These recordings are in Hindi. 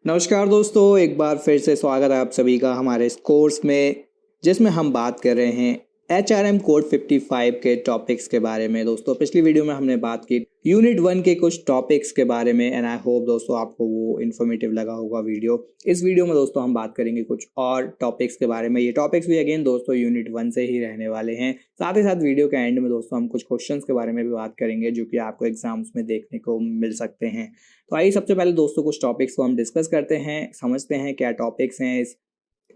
नमस्कार दोस्तों, एक बार फिर से स्वागत है आप सभी का हमारे इस कोर्स में, जिसमें हम बात कर रहे हैं HRM कोड 55 के टॉपिक्स के बारे में। दोस्तों पिछली वीडियो में हमने बात की यूनिट 1 के कुछ टॉपिक्स के बारे में एंड आई होप दोस्तों आपको वो इन्फॉर्मेटिव लगा होगा वीडियो। इस वीडियो में दोस्तों हम बात करेंगे कुछ और टॉपिक्स के बारे में। ये टॉपिक्स भी अगेन दोस्तों यूनिट 1 से ही रहने वाले हैं। साथ ही साथ वीडियो के एंड में दोस्तों हम कुछ क्वेश्चंस के बारे में भी बात करेंगे जो कि आपको एग्जाम्स में देखने को मिल सकते हैं। तो आइए सबसे पहले दोस्तों कुछ टॉपिक्स को हम डिस्कस करते हैं, समझते हैं क्या टॉपिक्स हैं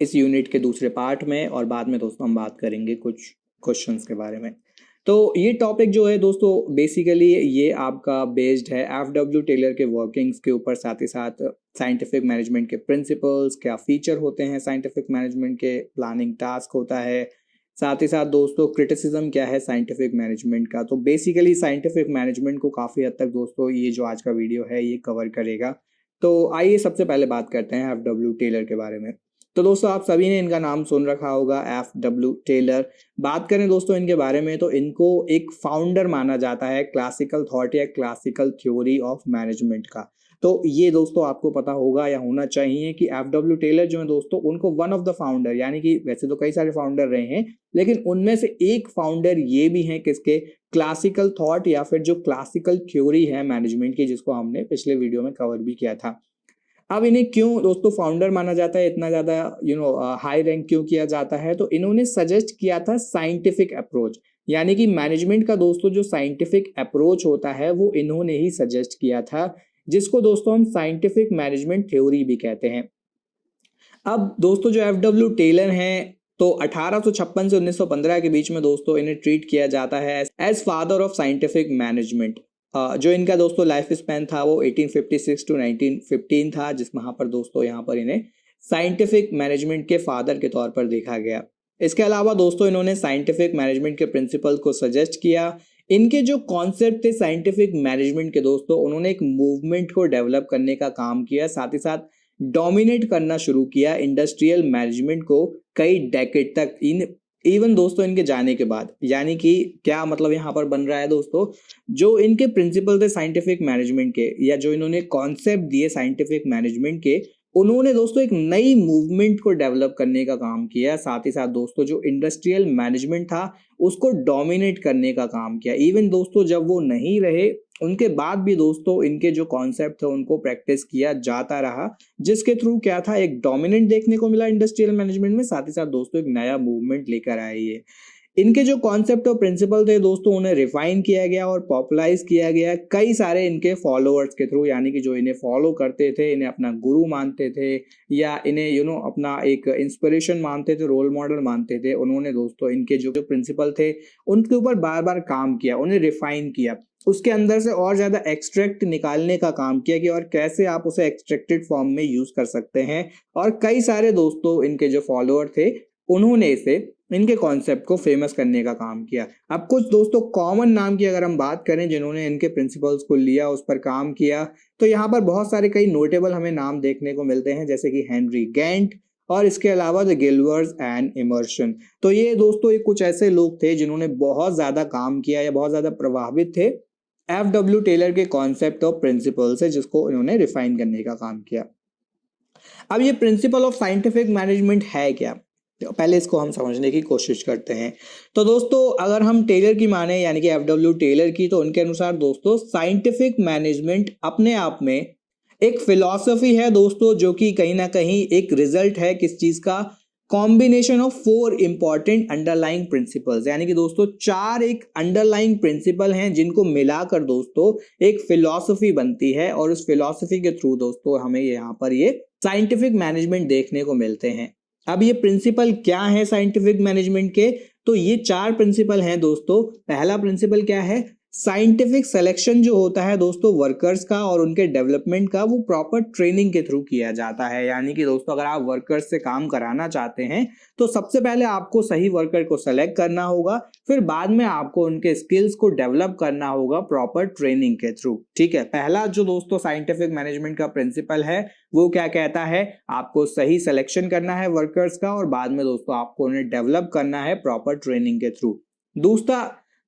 इस यूनिट के दूसरे पार्ट में, और बाद में दोस्तों हम बात करेंगे कुछ क्वेश्चंस के बारे में। तो ये टॉपिक जो है दोस्तों बेसिकली ये आपका बेस्ड है FW टेलर के वर्किंग्स के ऊपर, साथ ही साथ साइंटिफिक मैनेजमेंट के प्रिंसिपल्स, क्या फीचर होते हैं साइंटिफिक मैनेजमेंट के, प्लानिंग टास्क होता है, साथ ही साथ दोस्तों क्रिटिसिज्म क्या है साइंटिफिक मैनेजमेंट का। तो बेसिकली साइंटिफिक मैनेजमेंट को काफ़ी हद तक दोस्तों ये जो आज का वीडियो है ये कवर करेगा। तो आइए सबसे पहले बात करते हैं FW टेलर के बारे में। तो दोस्तों आप सभी ने इनका नाम सुन रखा होगा, FW टेलर। बात करें दोस्तों इनके बारे में तो इनको एक फाउंडर माना जाता है क्लासिकल थॉट या क्लासिकल थ्योरी ऑफ मैनेजमेंट का। तो ये दोस्तों आपको पता होगा या होना चाहिए कि FW टेलर जो है दोस्तों उनको वन ऑफ द फाउंडर, यानी कि वैसे तो कई सारे फाउंडर रहे हैं लेकिन उनमें से एक फाउंडर ये भी हैं किसके, क्लासिकल थॉट या फिर जो क्लासिकल थ्योरी है मैनेजमेंट की, जिसको हमने पिछले वीडियो में कवर भी किया था। अब इन्हें क्यों दोस्तों फाउंडर माना जाता है, इतना ज्यादा हाई रैंक क्यों किया जाता है, तो इन्होंने सजेस्ट किया था साइंटिफिक अप्रोच, यानी कि मैनेजमेंट का दोस्तों जो साइंटिफिक अप्रोच होता है वो इन्होंने ही सजेस्ट किया था, जिसको दोस्तों हम साइंटिफिक मैनेजमेंट थ्योरी भी कहते हैं। अब दोस्तों जो FW टेलर हैं तो 1856 से 1915 के बीच में दोस्तों इन्हें ट्रीट किया जाता है as father of scientific management. जो इनका दोस्तों लाइफ स्पैन था वो 1856 टू 1915 था, जिस वहां पर दोस्तों यहाँ पर इन्हें साइंटिफिक मैनेजमेंट के फादर के तौर पर देखा गया। इसके अलावा दोस्तों इन्होंने साइंटिफिक मैनेजमेंट के प्रिंसिपल को सजेस्ट किया। इनके जो कॉन्सेप्ट थे साइंटिफिक मैनेजमेंट के दोस्तों, उन्होंने एक मूवमेंट को डेवलप करने का काम किया, साथ ही साथ डोमिनेट करना शुरू किया इंडस्ट्रियल मैनेजमेंट को कई डेकेड तक, इवन दोस्तों इनके जाने के बाद। यानी कि क्या मतलब यहाँ पर बन रहा है दोस्तों, जो इनके प्रिंसिपल थे साइंटिफिक मैनेजमेंट के या जो इन्होंने कॉन्सेप्ट दिए साइंटिफिक मैनेजमेंट के, उन्होंने दोस्तों एक नई मूवमेंट को डेवलप करने का काम किया। साथ ही साथ दोस्तों जो इंडस्ट्रियल मैनेजमेंट था उसको डोमिनेट करने का काम किया। इवन दोस्तों जब वो नहीं रहे उनके बाद भी दोस्तों इनके जो कॉन्सेप्ट थे उनको प्रैक्टिस किया जाता रहा, जिसके थ्रू क्या था, एक डोमिनेंट देखने को मिला इंडस्ट्रियल मैनेजमेंट में, साथ ही साथ दोस्तों एक नया मूवमेंट लेकर आए ये। इनके जो कॉन्सेप्ट और प्रिंसिपल थे दोस्तों उन्हें रिफाइन किया गया और पॉपुलराइज किया गया कई सारे इनके फॉलोअर्स के थ्रू, यानी कि जो इन्हें फॉलो करते थे, इन्हें अपना गुरु मानते थे या इन्हें अपना एक इंस्पिरेशन मानते थे, रोल मॉडल मानते थे, उन्होंने दोस्तों इनके जो प्रिंसिपल थे उनके ऊपर बार बार काम किया, उन्हें रिफाइन किया, उसके अंदर से और ज्यादा एक्सट्रैक्ट निकालने का काम किया कि और कैसे आप उसे एक्सट्रैक्टेड फॉर्म में यूज कर सकते हैं। और कई सारे दोस्तों इनके जो फॉलोअर थे उन्होंने इसे, इनके कॉन्सेप्ट को फेमस करने का काम किया। अब कुछ दोस्तों कॉमन नाम की अगर हम बात करें जिन्होंने इनके प्रिंसिपल्स को लिया, उस पर काम किया, तो यहाँ पर बहुत सारे कई नोटेबल हमें नाम देखने को मिलते हैं, जैसे कि हेनरी गैंट और इसके अलावा द गिल्वर्स एंड इमर्सन। तो ये दोस्तों कुछ ऐसे लोग थे जिन्होंने बहुत ज्यादा काम किया या बहुत ज्यादा प्रभावित थे FW टेलर के कॉन्सेप्ट और प्रिंसिपल से, जिसको इन्होंने रिफाइन करने का काम किया। अब ये प्रिंसिपल ऑफ साइंटिफिक मैनेजमेंट है क्या, तो पहले इसको हम समझने की कोशिश करते हैं। तो दोस्तों अगर हम टेलर की माने यानी कि FW टेलर की, तो उनके अनुसार दोस्तों साइंटिफिक मैनेजमेंट अपने आप में एक फिलॉसफी है दोस्तों, जो कि कहीं ना कहीं एक रिजल्ट है किस चीज का, combination of 4 important underlying principles. यानी कि दोस्तों 4 एक अंडरलाइंग प्रिंसिपल हैं जिनको मिलाकर दोस्तों एक फिलॉसफी बनती है, और उस फिलॉसफी के थ्रू दोस्तों हमें यहाँ पर ये साइंटिफिक मैनेजमेंट देखने को मिलते हैं। अब ये प्रिंसिपल क्या है साइंटिफिक मैनेजमेंट के, तो ये 4 प्रिंसिपल हैं दोस्तों। पहला प्रिंसिपल क्या है, साइंटिफिक सिलेक्शन जो होता है दोस्तों वर्कर्स का और उनके डेवलपमेंट का, वो प्रॉपर ट्रेनिंग के थ्रू किया जाता है। यानी कि दोस्तों अगर आप वर्कर्स से काम कराना चाहते हैं तो सबसे पहले आपको सही वर्कर को सेलेक्ट करना होगा, फिर बाद में आपको उनके स्किल्स को डेवलप करना होगा प्रॉपर ट्रेनिंग के थ्रू। ठीक है, पहला जो दोस्तों साइंटिफिक मैनेजमेंट का प्रिंसिपल है वो क्या कहता है, आपको सही सिलेक्शन करना है वर्कर्स का और बाद में दोस्तों आपको उन्हें डेवलप करना है प्रॉपर ट्रेनिंग के थ्रू। दूसरा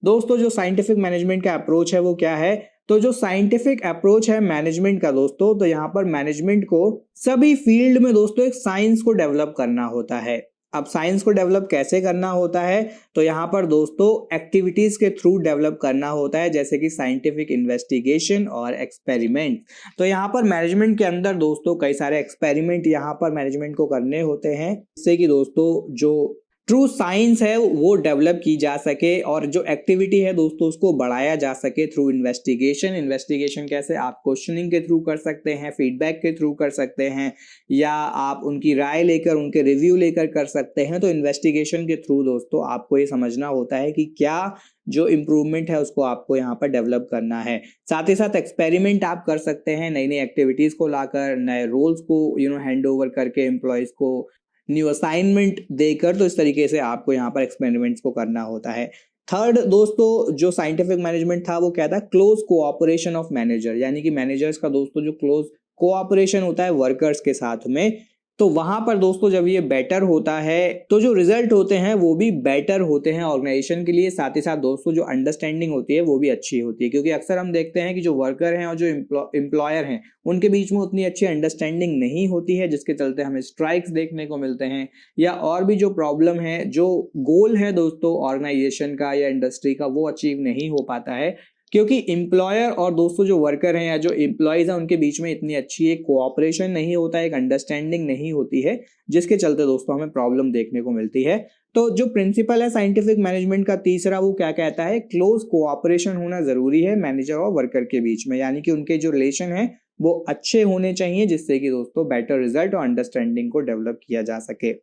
दोस्तों जो साइंटिफिक मैनेजमेंट का अप्रोच है वो क्या है, तो जो साइंटिफिक अप्रोच है मैनेजमेंट का दोस्तों, तो यहाँ पर मैनेजमेंट को सभी फील्ड में दोस्तों एक साइंस को डेवलप करना होता है। अब साइंस को डेवलप कैसे करना होता है, तो यहाँ पर दोस्तों एक्टिविटीज के थ्रू डेवलप करना होता है, जैसे कि साइंटिफिक इन्वेस्टिगेशन और एक्सपेरिमेंट। तो यहाँ पर मैनेजमेंट के अंदर दोस्तों कई सारे एक्सपेरिमेंट यहाँ पर मैनेजमेंट को करने होते हैं, जिससे कि दोस्तों जो ट्रू साइंस है वो डेवलप की जा सके और जो एक्टिविटी है दोस्तों उसको बढ़ाया जा सके थ्रू इन्वेस्टिगेशन। इन्वेस्टिगेशन कैसे, आप क्वेश्चनिंग के थ्रू कर सकते हैं, फीडबैक के थ्रू कर सकते हैं, या आप उनकी राय लेकर उनके रिव्यू लेकर कर सकते हैं। तो इन्वेस्टिगेशन के थ्रू दोस्तों आपको ये समझना होता है कि क्या जो इम्प्रूवमेंट है उसको आपको यहाँ पर डेवलप करना है। साथ ही साथ एक्सपेरिमेंट आप कर सकते हैं, नई नई एक्टिविटीज को लाकर, नए रोल्स को हैंड ओवर करके एम्प्लॉयज को न्यू असाइनमेंट देकर। तो इस तरीके से आपको यहाँ पर एक्सपेरिमेंट्स को करना होता है। थर्ड दोस्तों जो साइंटिफिक मैनेजमेंट था वो क्या था, क्लोज कोऑपरेशन ऑफ मैनेजर, यानी कि मैनेजर्स का दोस्तों जो क्लोज कोऑपरेशन होता है वर्कर्स के साथ में। तो वहां पर दोस्तों जब ये बेटर होता है तो जो रिजल्ट होते हैं वो भी बेटर होते हैं ऑर्गेनाइजेशन के लिए। साथ ही साथ दोस्तों जो अंडरस्टैंडिंग होती है वो भी अच्छी होती है, क्योंकि अक्सर हम देखते हैं कि जो वर्कर हैं और जो एम्प्लॉयर हैं उनके बीच में उतनी अच्छी अंडरस्टैंडिंग नहीं होती है, जिसके चलते हमें स्ट्राइक्स देखने को मिलते हैं, या और भी जो प्रॉब्लम है, जो गोल है दोस्तों ऑर्गेनाइजेशन का या इंडस्ट्री का वो अचीव नहीं हो पाता है, क्योंकि एम्प्लॉयर और दोस्तों जो वर्कर हैं या जो एम्प्लॉयज हैं उनके बीच में इतनी अच्छी एक कोऑपरेशन नहीं होता है, एक अंडरस्टैंडिंग नहीं होती है, जिसके चलते दोस्तों हमें प्रॉब्लम देखने को मिलती है। तो जो प्रिंसिपल है साइंटिफिक मैनेजमेंट का तीसरा, वो क्या कहता है, क्लोज कोऑपरेशन होना जरूरी है मैनेजर और वर्कर के बीच में, यानी कि उनके जो रिलेशन है वो अच्छे होने चाहिए, जिससे कि दोस्तों बेटर रिजल्ट और अंडरस्टैंडिंग को डेवलप किया जा सके।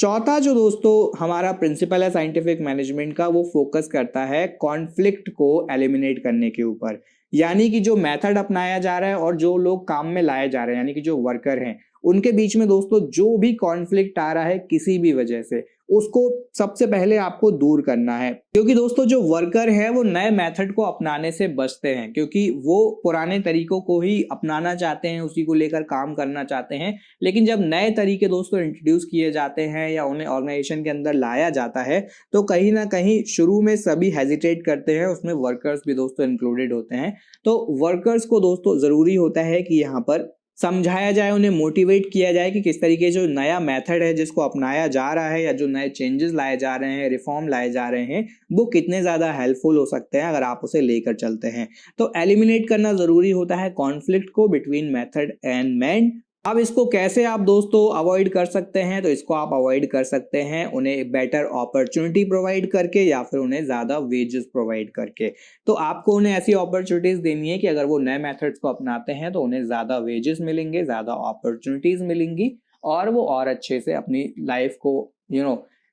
चौथा जो दोस्तों हमारा प्रिंसिपल है साइंटिफिक मैनेजमेंट का, वो फोकस करता है कॉन्फ्लिक्ट को एलिमिनेट करने के ऊपर, यानी कि जो मेथड अपनाया जा रहा है और जो लोग काम में लाए जा रहे हैं, यानी कि जो वर्कर हैं उनके बीच में दोस्तों जो भी कॉन्फ्लिक्ट आ रहा है किसी भी वजह से, उसको सबसे पहले आपको दूर करना है। क्योंकि दोस्तों जो वर्कर है वो नए मेथड को अपनाने से बचते हैं, क्योंकि वो पुराने तरीकों को ही अपनाना चाहते हैं, उसी को लेकर काम करना चाहते हैं। लेकिन जब नए तरीके दोस्तों इंट्रोड्यूस किए जाते हैं या उन्हें ऑर्गेनाइजेशन के अंदर लाया जाता है, तो कहीं ना कहीं शुरू में सभी हेजिटेट करते हैं, उसमें वर्कर्स भी दोस्तों इंक्लूडेड होते हैं। तो वर्कर्स को दोस्तों जरूरी होता है कि यहाँ पर समझाया जाए, उन्हें मोटिवेट किया जाए कि किस तरीके जो नया मेथड है जिसको अपनाया जा रहा है, या जो नए चेंजेस लाए जा रहे हैं, रिफॉर्म लाए जा रहे हैं, वो कितने ज़्यादा हेल्पफुल हो सकते हैं अगर आप उसे लेकर चलते हैं। तो एलिमिनेट करना ज़रूरी होता है कॉन्फ्लिक्ट को बिटवीन मेथड एंड मैन। अब इसको कैसे आप दोस्तों अवॉइड कर सकते हैं, तो इसको आप अवॉइड कर सकते हैं उन्हें बेटर अपॉर्चुनिटी प्रोवाइड करके, या फिर उन्हें ज़्यादा वेजेस प्रोवाइड करके। तो आपको उन्हें ऐसी अपॉर्चुनिटीज देनी है कि अगर वो नए मेथड्स को अपनाते हैं तो उन्हें ज़्यादा वेजेस मिलेंगे, ज़्यादा अपॉर्चुनिटीज मिलेंगी, और वो और अच्छे से अपनी लाइफ को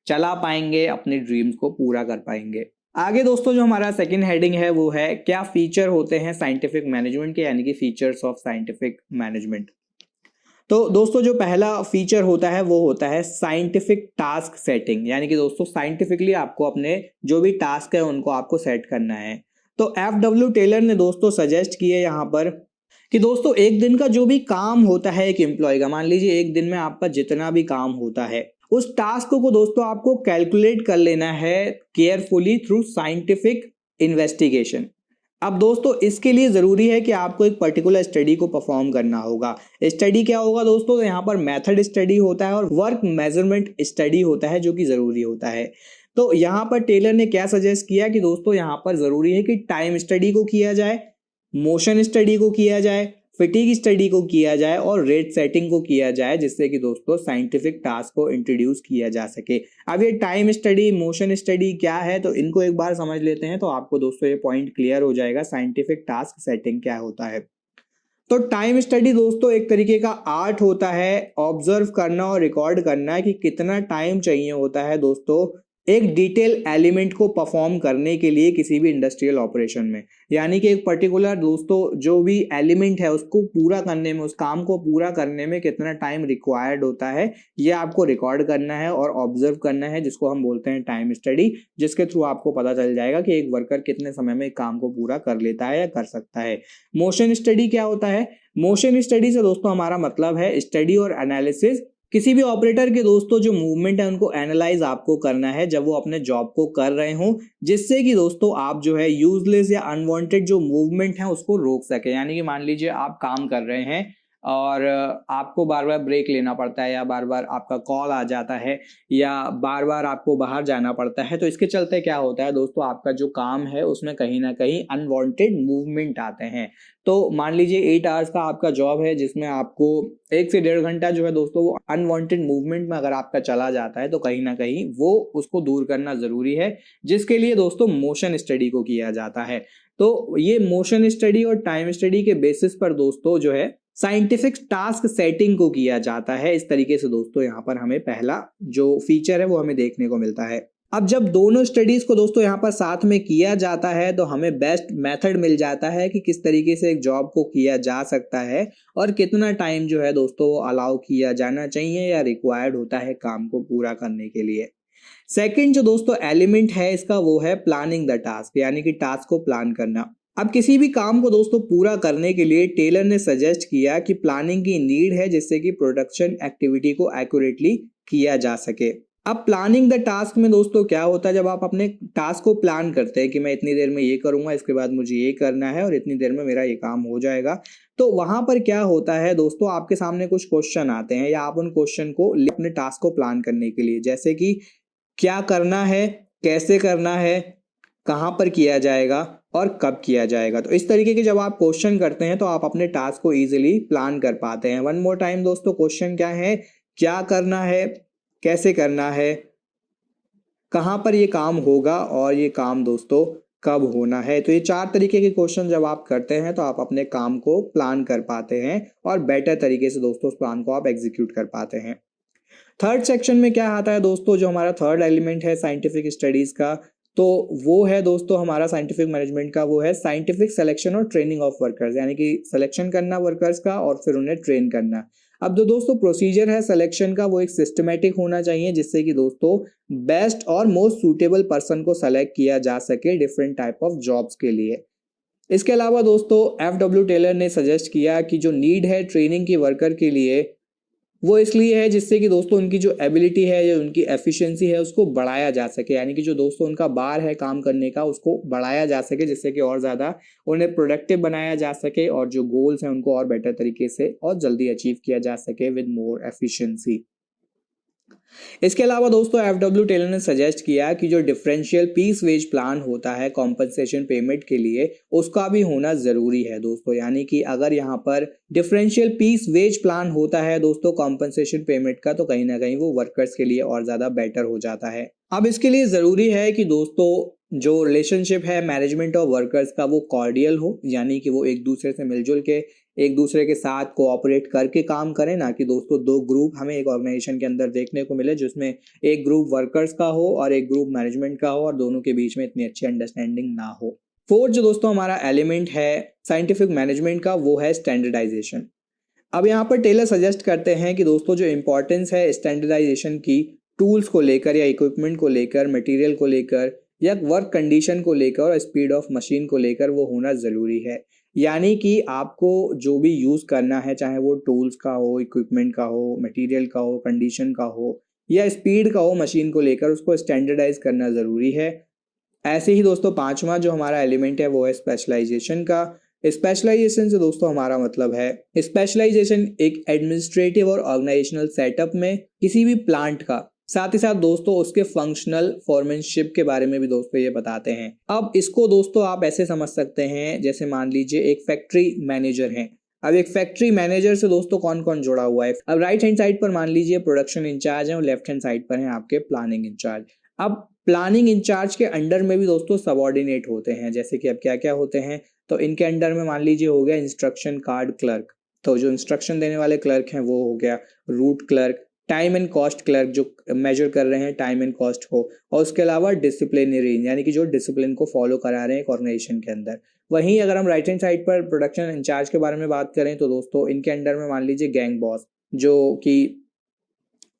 चला पाएंगे, अपने ड्रीम्स को पूरा कर पाएंगे। आगे दोस्तों जो हमारा सेकंड हेडिंग है वो है क्या फीचर होते हैं साइंटिफिक मैनेजमेंट के, यानी कि फीचर्स ऑफ साइंटिफिक मैनेजमेंट। तो दोस्तों जो पहला फीचर होता है वो होता है साइंटिफिक टास्क सेटिंग, यानी कि दोस्तों साइंटिफिकली आपको अपने जो भी टास्क है उनको आपको सेट करना है। तो FW टेलर ने दोस्तों सजेस्ट किए यहाँ पर कि दोस्तों एक दिन का जो भी काम होता है एक एम्प्लॉय का, मान लीजिए एक दिन में आपका जितना भी काम होता है, उस टास्क को दोस्तों आपको कैलकुलेट कर लेना है केयरफुली थ्रू साइंटिफिक इन्वेस्टिगेशन। अब दोस्तों इसके लिए जरूरी है कि आपको एक पर्टिकुलर स्टडी को परफॉर्म करना होगा। स्टडी क्या होगा दोस्तों, तो यहाँ पर मेथड स्टडी होता है और वर्क मेजरमेंट स्टडी होता है, जो कि जरूरी होता है। तो यहाँ पर टेलर ने क्या सजेस्ट किया कि दोस्तों यहाँ पर जरूरी है कि टाइम स्टडी को किया जाए, मोशन स्टडी को किया जाए, फिटिग स्टडी को किया जाए और रेट सेटिंग को किया जाए, जिससे कि दोस्तों साइंटिफिक टास्क को इंट्रोड्यूस किया जा सके। अब ये टाइम स्टडी, मोशन स्टडी क्या है, तो इनको एक बार समझ लेते हैं तो आपको दोस्तों ये पॉइंट क्लियर हो जाएगा साइंटिफिक टास्क सेटिंग क्या होता है। तो टाइम स्टडी दोस्तों एक तरीके का आर्ट होता है, ऑब्जर्व करना और रिकॉर्ड करना है कि कितना टाइम चाहिए होता है दोस्तों एक डिटेल एलिमेंट को परफॉर्म करने के लिए किसी भी इंडस्ट्रियल ऑपरेशन में, यानी कि एक पर्टिकुलर दोस्तों जो भी एलिमेंट है उसको पूरा करने में, उस काम को पूरा करने में कितना टाइम रिक्वायर्ड होता है, ये आपको रिकॉर्ड करना है और ऑब्जर्व करना है, जिसको हम बोलते हैं टाइम स्टडी, जिसके थ्रू आपको पता चल जाएगा कि एक वर्कर कितने समय में एक काम को पूरा कर लेता है या कर सकता है। मोशन स्टडी क्या होता है, मोशन स्टडी से दोस्तों हमारा मतलब है स्टडी और एनालिसिस किसी भी ऑपरेटर के दोस्तों जो मूवमेंट है उनको एनालाइज आपको करना है जब वो अपने जॉब को कर रहे हो, जिससे कि दोस्तों आप जो है यूजलेस या अनवांटेड जो मूवमेंट है उसको रोक सके। यानी कि मान लीजिए आप काम कर रहे हैं और आपको बार बार ब्रेक लेना पड़ता है, या बार बार आपका कॉल आ जाता है, या बार बार आपको बाहर जाना पड़ता है, तो इसके चलते क्या होता है दोस्तों, आपका जो काम है उसमें कहीं ना कहीं अनवांटेड मूवमेंट आते हैं। तो मान लीजिए 8 आवर्स का आपका जॉब है, जिसमें आपको 1 से 1.5 घंटा जो है दोस्तों वो अनवांटेड मूवमेंट में अगर आपका चला जाता है, तो कहीं ना कहीं वो उसको दूर करना जरूरी है, जिसके लिए दोस्तों मोशन स्टडी को किया जाता है। तो ये मोशन स्टडी और टाइम स्टडी के बेसिस पर दोस्तों जो है साइंटिफिक टास्क सेटिंग को किया जाता है। इस तरीके से दोस्तों यहाँ पर हमें पहला जो फीचर है वो हमें देखने को मिलता है। अब जब दोनों स्टडीज को दोस्तों यहाँ पर साथ में किया जाता है, तो हमें बेस्ट मेथड मिल जाता है कि किस तरीके से एक जॉब को किया जा सकता है और कितना टाइम जो है दोस्तों वो अलाउ किया जाना चाहिए या रिक्वायर्ड होता है काम को पूरा करने के लिए। सेकंड जो दोस्तों एलिमेंट है इसका वो है प्लानिंग द टास्क, यानी कि टास्क को प्लान करना। अब किसी भी काम को दोस्तों पूरा करने के लिए टेलर ने सजेस्ट किया कि प्लानिंग की नीड है, जिससे कि प्रोडक्शन एक्टिविटी को एक्यूरेटली किया जा सके। अब प्लानिंग द टास्क में दोस्तों क्या होता है, जब आप अपने टास्क को प्लान करते हैं कि मैं इतनी देर में ये करूंगा, इसके बाद मुझे ये करना है और इतनी देर में मेरा ये काम हो जाएगा, तो वहां पर क्या होता है दोस्तों, आपके सामने कुछ क्वेश्चन आते हैं या आप उन क्वेश्चन को अपने टास्क को प्लान करने के लिए, जैसे कि क्या करना है, कैसे करना है, कहां पर किया जाएगा और कब किया जाएगा। तो इस तरीके के जब आप क्वेश्चन करते हैं तो आप अपने टास्क को इजीली प्लान कर पाते हैं। वन मोर टाइम दोस्तों, क्वेश्चन क्या है, क्या करना है, कैसे करना है, कहां पर ये काम होगा और ये काम दोस्तों कब होना है। तो ये 4 तरीके के क्वेश्चन जब आप करते हैं तो आप अपने काम को प्लान कर पाते हैं और बेटर तरीके से दोस्तों उस प्लान को आप एग्जीक्यूट कर पाते हैं। थर्ड सेक्शन में क्या आता है दोस्तों, जो हमारा थर्ड एलिमेंट है साइंटिफिक स्टडीज का, तो वो है दोस्तों हमारा साइंटिफिक मैनेजमेंट का, वो है साइंटिफिक सिलेक्शन और ट्रेनिंग ऑफ वर्कर्स, यानी कि सिलेक्शन करना वर्कर्स का और फिर उन्हें ट्रेन करना। अब जो दोस्तों प्रोसीजर है सिलेक्शन का वो एक सिस्टमेटिक होना चाहिए, जिससे कि दोस्तों बेस्ट और मोस्ट सूटेबल पर्सन को सेलेक्ट किया जा सके डिफरेंट टाइप ऑफ जॉब्स के लिए। इसके अलावा दोस्तों एफ.डब्ल्यू. टेलर ने सजेस्ट किया कि जो नीड है ट्रेनिंग की वर्कर के लिए वो इसलिए है जिससे कि दोस्तों उनकी जो एबिलिटी है या उनकी एफिशिएंसी है उसको बढ़ाया जा सके, यानी कि जो दोस्तों उनका बार है काम करने का उसको बढ़ाया जा सके, जिससे कि और ज़्यादा उन्हें प्रोडक्टिव बनाया जा सके और जो गोल्स हैं उनको और बेटर तरीके से और जल्दी अचीव किया जा सके विद मोर एफिशिएंसी। इसके अलावा दोस्तों एफ.डब्ल्यू. टेलर ने सजेस्ट किया कि जो डिफरेंशियल पीस वेज प्लान होता है कॉम्पनसेशन पेमेंट के लिए, उसका भी होना जरूरी है दोस्तों। यानी कि अगर यहाँ पर डिफरेंशियल पीस वेज प्लान होता है दोस्तों कॉम्पनसेशन पेमेंट का, तो कहीं ना कहीं वो वर्कर्स के लिए और ज्यादा बेटर हो जाता है। अब इसके लिए जरूरी है कि दोस्तों जो रिलेशनशिप है मैनेजमेंट और वर्कर्स का वो कॉर्डियल हो, यानी कि वो एक दूसरे से मिलजुल के एक दूसरे के साथ कोऑपरेट करके काम करें, ना कि दोस्तों 2 ग्रुप हमें एक ऑर्गेनाइजेशन के अंदर देखने को मिले जिसमें एक ग्रुप वर्कर्स का हो और एक ग्रुप मैनेजमेंट का हो और दोनों के बीच में इतनी अच्छी अंडरस्टैंडिंग ना हो। फोर्थ जो दोस्तों हमारा एलिमेंट है साइंटिफिक मैनेजमेंट का वो है स्टैंडर्डाइजेशन। अब यहाँ पर टेलर सजेस्ट करते हैं कि दोस्तों जो इंपॉर्टेंस है स्टैंडर्डाइजेशन की टूल्स को लेकर या इक्विपमेंट को लेकर, मटेरियल को लेकर या वर्क कंडीशन को लेकर और स्पीड ऑफ मशीन को लेकर वो होना ज़रूरी है। यानी कि आपको जो भी यूज़ करना है, चाहे वो टूल्स का हो, इक्विपमेंट का हो, मटेरियल का हो, कंडीशन का हो या स्पीड का हो मशीन को लेकर, उसको स्टैंडर्डाइज करना ज़रूरी है। ऐसे ही दोस्तों 5वां जो हमारा एलिमेंट है वो है स्पेशलाइजेशन का। स्पेशलाइजेशन से दोस्तों हमारा मतलब है स्पेशलाइजेशन एक एडमिनिस्ट्रेटिव और ऑर्गेनाइजेशनल सेटअप में किसी भी प्लांट का, साथ ही साथ दोस्तों उसके फंक्शनल फॉर्मेनशिप के बारे में भी दोस्तों ये बताते हैं। अब इसको दोस्तों आप ऐसे समझ सकते हैं, जैसे मान लीजिए एक फैक्ट्री मैनेजर है। अब एक फैक्ट्री मैनेजर से दोस्तों कौन कौन जुड़ा हुआ है, अब राइट हैंड साइड पर मान लीजिए प्रोडक्शन इंचार्ज है और लेफ्ट हैंड साइड पर है आपके प्लानिंग इंचार्ज। अब प्लानिंग इंचार्ज के अंडर में भी दोस्तों सबऑर्डिनेट होते हैं, जैसे कि अब क्या क्या होते हैं, तो इनके अंडर में मान लीजिए हो गया इंस्ट्रक्शन कार्ड क्लर्क, तो जो इंस्ट्रक्शन देने वाले क्लर्क हैं वो हो गया root clerk, time and cost clerk जो मेजर कर रहे हैं टाइम एंड कॉस्ट को, और उसके अलावा डिसिप्लिनरी यानी कि जो डिसिप्लिन को फॉलो करा रहे हैं एक ऑर्गेनाइजेशन के अंदर। वहीं अगर हम राइट हैंड साइड पर प्रोडक्शन इंचार्ज के बारे में बात करें तो दोस्तों इनके अंडर में मान लीजिए गैंग बॉस, जो कि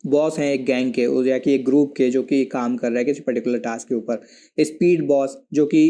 बॉस हैं एक गैंग के या कि एक ग्रुप के जो कि काम कर रहा है किसी पर्टिकुलर टास्क के ऊपर। स्पीड बॉस जो कि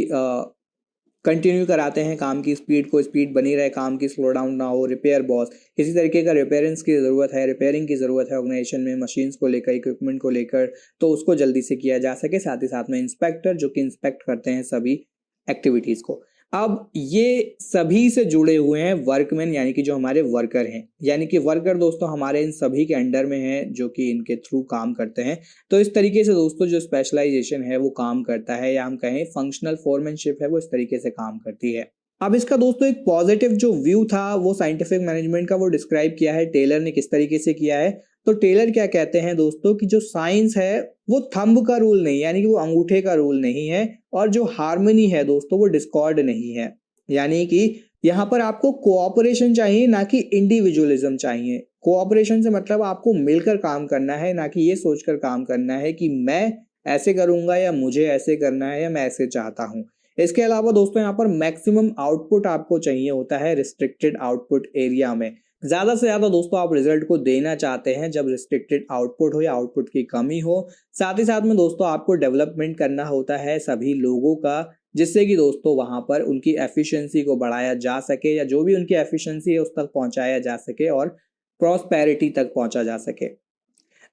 कंटिन्यू कराते हैं काम की स्पीड को, स्पीड बनी रहे, काम की स्लो डाउन ना हो। रिपेयर बॉस, किसी तरीके का रिपेयरेंस की ज़रूरत है, रिपेयरिंग की ज़रूरत है ऑर्गेनाइजेशन में, मशीन्स को लेकर, इक्विपमेंट को लेकर, तो उसको जल्दी से किया जा सके। साथ ही साथ में इंस्पेक्टर जो कि इंस्पेक्ट करते हैं सभी एक्टिविटीज़ को। अब ये सभी से जुड़े हुए हैं वर्कमैन, यानी कि जो हमारे वर्कर हैं, यानी कि वर्कर दोस्तों हमारे इन सभी के अंडर में हैं जो कि इनके थ्रू काम करते हैं। तो इस तरीके से दोस्तों जो स्पेशलाइजेशन है वो काम करता है, या हम कहें फंक्शनल फोरमैनशिप है वो इस तरीके से काम करती है। अब इसका दोस्तों एक पॉजिटिव जो व्यू था वो साइंटिफिक मैनेजमेंट का, वो डिस्क्राइब किया है टेलर ने किस तरीके से किया है। तो टेलर क्या कहते हैं दोस्तों कि जो साइंस है वो थंब का रूल नहीं, यानी कि वो अंगूठे का रूल नहीं है, और जो हार्मनी है दोस्तों वो डिस्कॉर्ड नहीं है। यानी कि यहाँ पर आपको कोऑपरेशन चाहिए, ना कि इंडिविजुअलिज्म चाहिए। कोऑपरेशन से मतलब आपको मिलकर काम करना है, ना कि ये सोचकर काम करना है कि मैं ऐसे करूंगा या मुझे ऐसे करना है या मैं ऐसे चाहता हूँ। इसके अलावा दोस्तों यहाँ पर मैक्सिमम आउटपुट आपको चाहिए होता है रिस्ट्रिक्टेड आउटपुट एरिया में। ज्यादा से ज्यादा दोस्तों आप रिजल्ट को देना चाहते हैं जब रिस्ट्रिक्टेड आउटपुट हो या आउटपुट की कमी हो। साथ ही साथ में दोस्तों आपको डेवलपमेंट करना होता है सभी लोगों का, जिससे कि दोस्तों वहां पर उनकी एफिशिएंसी को बढ़ाया जा सके, या जो भी उनकी एफिशिएंसी है उस तक पहुंचाया जा सके और प्रॉस्पेरिटी तक पहुंचा जा सके।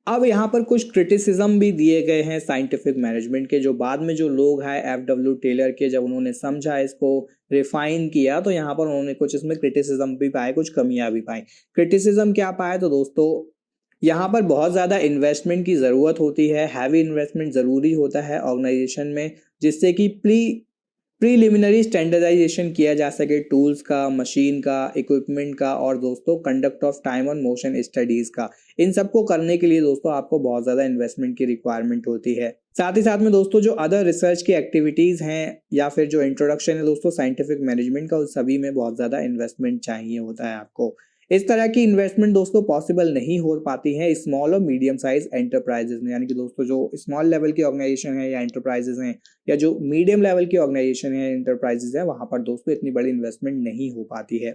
अब यहाँ पर कुछ क्रिटिसिज्म भी दिए गए हैं साइंटिफिक मैनेजमेंट के, जो बाद में जो लोग हैं एफ.डब्ल्यू. टेलर के, जब उन्होंने समझा इसको रिफाइन किया तो यहाँ पर उन्होंने कुछ इसमें क्रिटिसिज्म भी पाए, कुछ कमियां भी पाई। क्रिटिसिज्म क्या पाए तो दोस्तों यहाँ पर बहुत ज़्यादा इन्वेस्टमेंट की ज़रूरत होती है, हैवी इन्वेस्टमेंट ज़रूरी होता है ऑर्गेनाइजेशन में, जिससे कि प्रीलिमिनरी स्टैंडर्डाइजेशन किया जा सके टूल्स का, मशीन का, इक्विपमेंट का, और दोस्तों कंडक्ट ऑफ टाइम और मोशन स्टडीज का। इन सबको करने के लिए दोस्तों आपको बहुत ज़्यादा इन्वेस्टमेंट की रिक्वायरमेंट होती है। साथ ही साथ में दोस्तों जो अदर रिसर्च की एक्टिविटीज़ हैं या फिर जो इंट्रोडक्शन है दोस्तों साइंटिफिक मैनेजमेंट का, उस सभी में बहुत ज़्यादा इन्वेस्टमेंट चाहिए होता है आपको। इस तरह की इन्वेस्टमेंट दोस्तों पॉसिबल नहीं हो पाती है स्मॉल और मीडियम साइज एंटरप्राइजेज में, यानी कि दोस्तों जो स्मॉल लेवल की ऑर्गेनाइजेशन है या एंटरप्राइजेज हैं, या जो मीडियम लेवल की ऑर्गेनाइजेशन है एंटरप्राइजेज है, वहां पर दोस्तों इतनी बड़ी इन्वेस्टमेंट नहीं हो पाती है।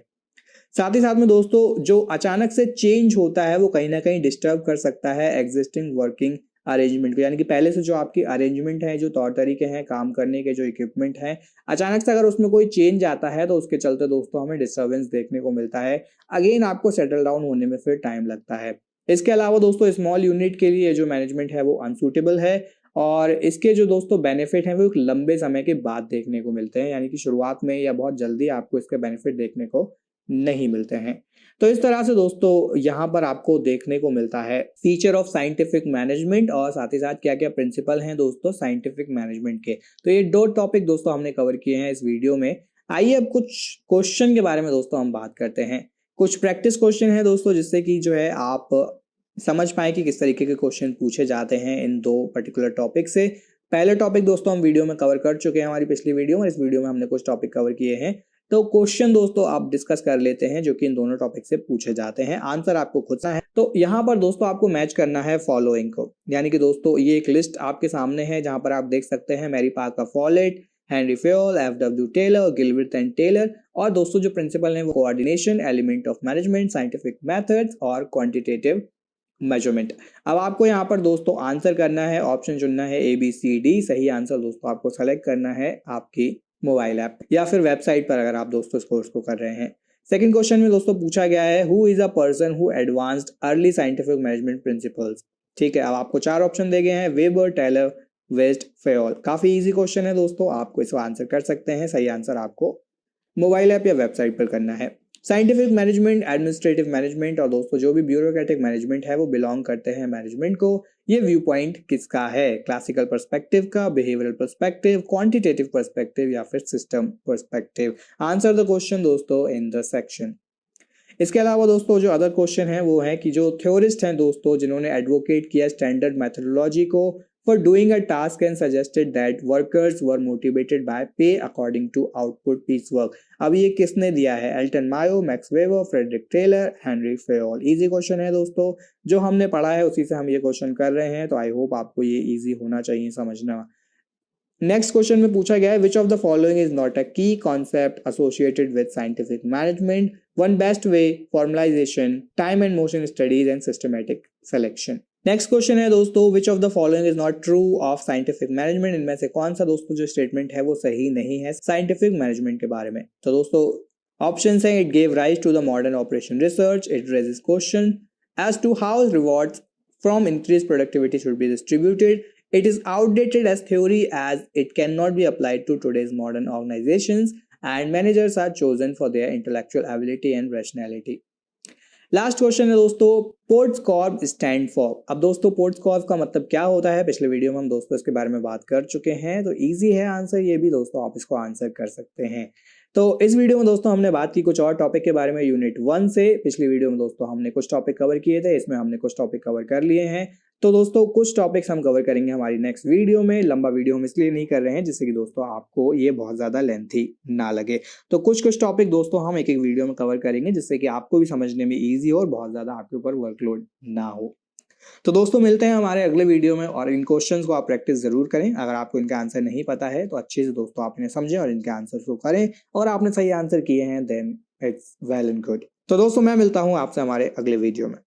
साथ ही साथ में दोस्तों जो अचानक से चेंज होता है वो कहीं ना कहीं डिस्टर्ब कर सकता है एग्जिस्टिंग वर्किंग अरेंजमेंट को, यानी कि पहले से जो आपकी अरेंजमेंट है, जो तौर तरीके हैं काम करने के, जो इक्विपमेंट हैं, अचानक से अगर उसमें कोई चेंज आता है तो उसके चलते दोस्तों हमें डिस्टर्बेंस देखने को मिलता है। अगेन आपको सेटल डाउन होने में फिर टाइम लगता है। इसके अलावा दोस्तों स्मॉल यूनिट के लिए जो मैनेजमेंट है वो अनसूटेबल है, और इसके जो दोस्तों बेनिफिट हैं वो एक लंबे समय के बाद देखने को मिलते हैं, यानी कि शुरुआत में या बहुत जल्दी आपको इसके बेनिफिट देखने को नहीं मिलते हैं। तो इस तरह से दोस्तों यहाँ पर आपको देखने को मिलता है फीचर ऑफ साइंटिफिक मैनेजमेंट, और साथ ही साथ क्या क्या प्रिंसिपल हैं दोस्तों साइंटिफिक मैनेजमेंट के। तो ये 2 टॉपिक दोस्तों हमने कवर किए हैं इस वीडियो में। आइए अब कुछ क्वेश्चन के बारे में दोस्तों हम बात करते हैं। कुछ प्रैक्टिस क्वेश्चन है दोस्तों, जिससे कि जो है आप समझ पाए कि किस तरीके के क्वेश्चन पूछे जाते हैं इन 2 पर्टिकुलर टॉपिक से। पहले टॉपिक दोस्तों हम वीडियो में कवर कर चुके हैं हमारी पिछली वीडियो में, इस वीडियो में हमने कुछ टॉपिक कवर किए हैं। तो क्वेश्चन दोस्तों आप डिस्कस कर लेते हैं जो कि इन दोनों टॉपिक से पूछे जाते हैं, आंसर आपको खुद सा है। तो यहाँ पर दोस्तों आपको मैच करना है फॉलोइंग को, यानी कि दोस्तों ये एक लिस्ट आपके सामने है जहां पर आप देख सकते हैं Mary Parker Follett, Henry Fayol, F W. Taylor, Gilbert and Taylor, और दोस्तों जो प्रिंसिपल हैं वो coordination, element of management, scientific methods और क्वांटिटेटिव मेजरमेंट। अब आपको यहाँ पर दोस्तों आंसर करना है, ऑप्शन चुनना है ABCD। सही आंसर दोस्तों आपको सेलेक्ट करना है आपकी मोबाइल ऐप या फिर वेबसाइट पर, अगर आप दोस्तों इस कोर्स को कर रहे हैं। सेकंड क्वेश्चन में दोस्तों पूछा गया है who is a person who advanced early scientific management principles. ठीक है, अब आपको 4 ऑप्शन दे गए हैं, वेबर, टेलर, वेस्ट, फेयोल। काफी इजी क्वेश्चन है दोस्तों, आपको इसको आंसर कर सकते हैं। सही आंसर आपको मोबाइल ऐप या वेबसाइट पर करना है। साइंटिफिक मैनेजमेंट, एडमिनिस्ट्रेटिव मैनेजमेंट और दोस्तों जो भी ब्यूरोक्रेटिक मैनेजमेंट है वो बिलोंग करते हैं मैनेजमेंट को। ये व्यू पॉइंट किसका है, क्लासिकल पर्सपेक्टिव का, बिहेवियरल पर्सपेक्टिव, क्वांटिटेटिव पर्सपेक्टिव या फिर system perspective. Answer the question दोस्तों इन द सेक्शन। इसके अलावा दोस्तों जो अदर क्वेश्चन है वो है कि जो थ्योरिस्ट हैं दोस्तों जिन्होंने एडवोकेट किया स्टैंडर्ड मेथोडोलॉजी को for doing a task and suggested that workers were motivated by pay according to output piece work। अब ये किसने दिया है, Elton Mayo, Max Weber, Frederick Taylor, Henry Fayol. Easy question है दोस्तों, जो हमने पढ़ा है उसी से हम ये क्वेश्चन कर रहे हैं, तो आई होप आपको ये इजी होना चाहिए समझना। नेक्स्ट क्वेश्चन में पूछा गया है which of the following is not a key concept associated with scientific management, one best way, formalisation, time and motion studies and systematic selection. Next question है दोस्तों, which of the following is not true of scientific management. इनमें से कौन सा दोस्तों जो स्टेटमेंट है वो सही नहीं है साइंटिफिक मैनेजमेंट के बारे में। तो दोस्तों ऑप्शन है, it gave rise to the modern operation research, it raises question as to how rewards from increase productivity should be distributed, it is outdated as theory as it cannot be applied to today's modern organizations, and managers are chosen for their intellectual ability and rationality. Last question है दोस्तों, पोर्ट्स कॉर्प स्टैंड फॉर। अब दोस्तों पोर्ट्स कॉर्प का मतलब क्या होता है, पिछले वीडियो में हम दोस्तों इसके बारे में बात कर चुके हैं, तो इजी है आंसर ये भी दोस्तों, आप इसको आंसर कर सकते हैं। तो इस वीडियो में दोस्तों हमने बात की कुछ और टॉपिक के बारे में यूनिट 1 से। पिछली वीडियो में दोस्तों हमने कुछ टॉपिक कवर किए थे, इसमें हमने कुछ टॉपिक कवर कर लिए हैं। तो दोस्तों कुछ टॉपिक्स हम कवर करेंगे हमारी नेक्स्ट वीडियो में। लंबा वीडियो हम इसलिए नहीं कर रहे हैं जिससे कि दोस्तों आपको ये बहुत ज़्यादा लेंथी ना लगे। तो कुछ टॉपिक दोस्तों हम एक एक वीडियो में कवर करेंगे जिससे कि आपको भी समझने में ईजी हो और बहुत ज़्यादा आपके ऊपर वर्कलोड ना हो। तो दोस्तों मिलते हैं हमारे अगले वीडियो में, और इन क्वेश्चंस को आप प्रैक्टिस जरूर करें। अगर आपको इनका आंसर नहीं पता है तो अच्छे से दोस्तों आप इन्हें समझें और इनके आंसर को करें, और आपने सही आंसर किए हैं then it's well and good. तो दोस्तों मैं मिलता हूं आपसे हमारे अगले वीडियो में।